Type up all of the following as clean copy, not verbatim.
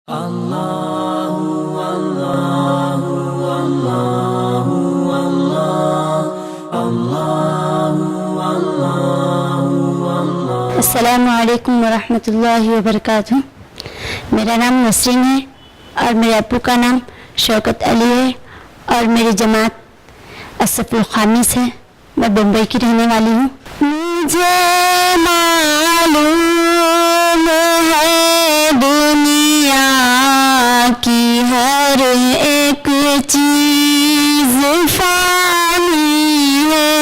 अस्सलामु अलैकुम वरहमतुल्लाहि वबरकातुहू। मेरा नाम नसरीन है और मेरे अब्बू का नाम शौकत अली है और मेरी जमात असफुल खामिस है। मैं बम्बई की रहने वाली हूँ। मुझे मालूम है दुनिया की हर एक चीज़ फानी है,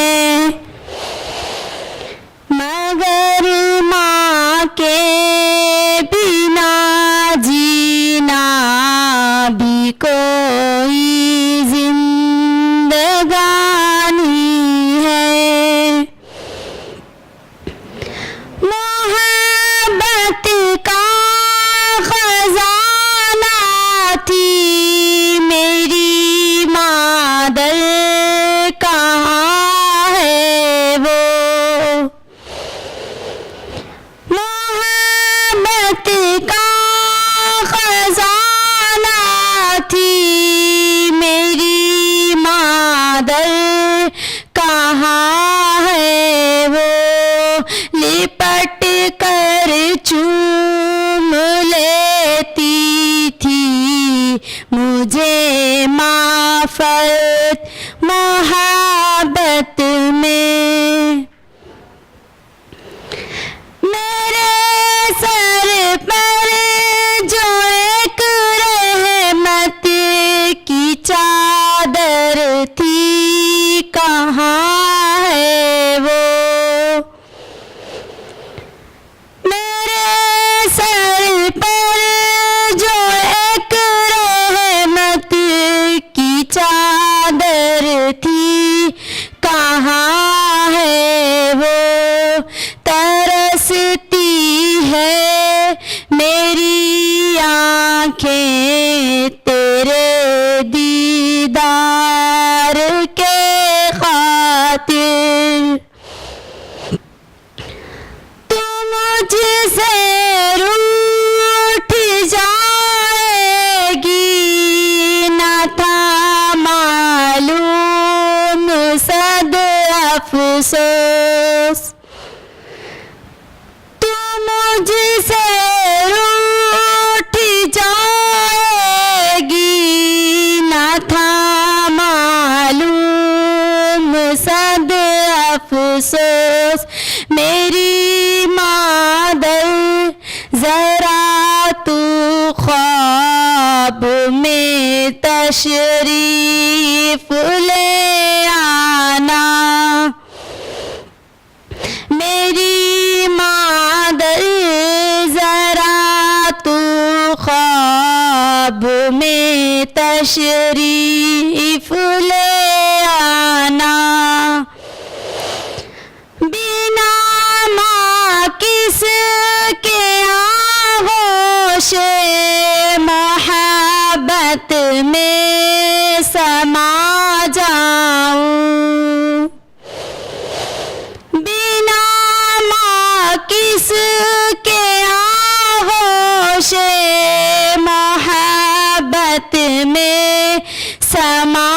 मगर माँ के बिना जीना भी कोई जिंदगानी है। मोहब्बत का खजाना थी मेरी मादर, कहाँ है वो? मोहब्बत का खजाना थी मेरी मादर, कहाँ है वो? लिपट कर चूम लेती थी मुझे माफ़त मोहब्बत में। मेरे सर पर जो एक रहमत की चादर थी, कहाँ है वो? मेरे सर पर जो एक रहमत की चादर थी, कहाँ है वो? तरसती है मेरी आँखें तेरे दीदार के खातिर। तू मुझसे रूठ जाएगी न था मालूम सद अफसोस। तू मुझसे रूठ जाएगी न था मालूम सद अफसोस। मेरी मादर जरा तू ख्वाब में तशरीफ ले आना। मेरी मादर जरा तू ख्वाब में तशरीफ ले आना। बिना माँ किसके आगोशे मोहब्बत में समा जाऊं। बिना माँ किसके आगोशे मोहब्बत में समा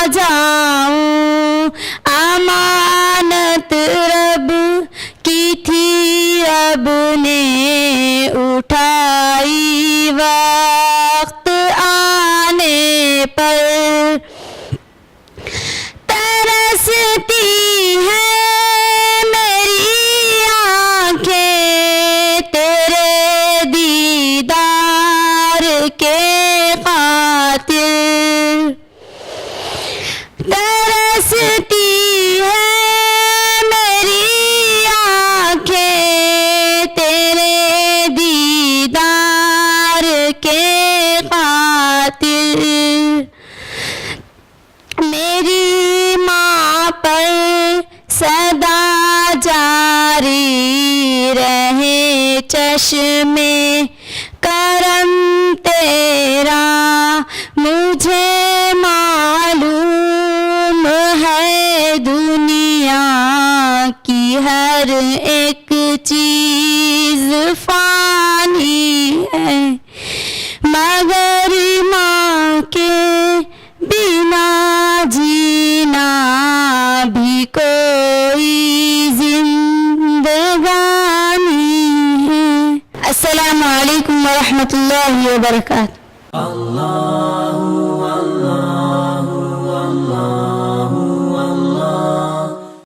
जाऊं। अमानत रब की थी अब ने उठाई वक्त आने पर। तरसती है मेरी आँखें तेरे दीदार के खातिर। तरसती है मेरी आँखें तेरे दीदार के खातिर। मेरी माँ पर सदा जारी रहे चश्मे करम तेरा। मुझे मालूम है दुनिया की हर एक चीज़ फानी है, मगर माँ के बिना जीना भी कोई जिंदगानी है। अस्सलामु अलैकुम व रहमतुल्लाहि व बरकातहू।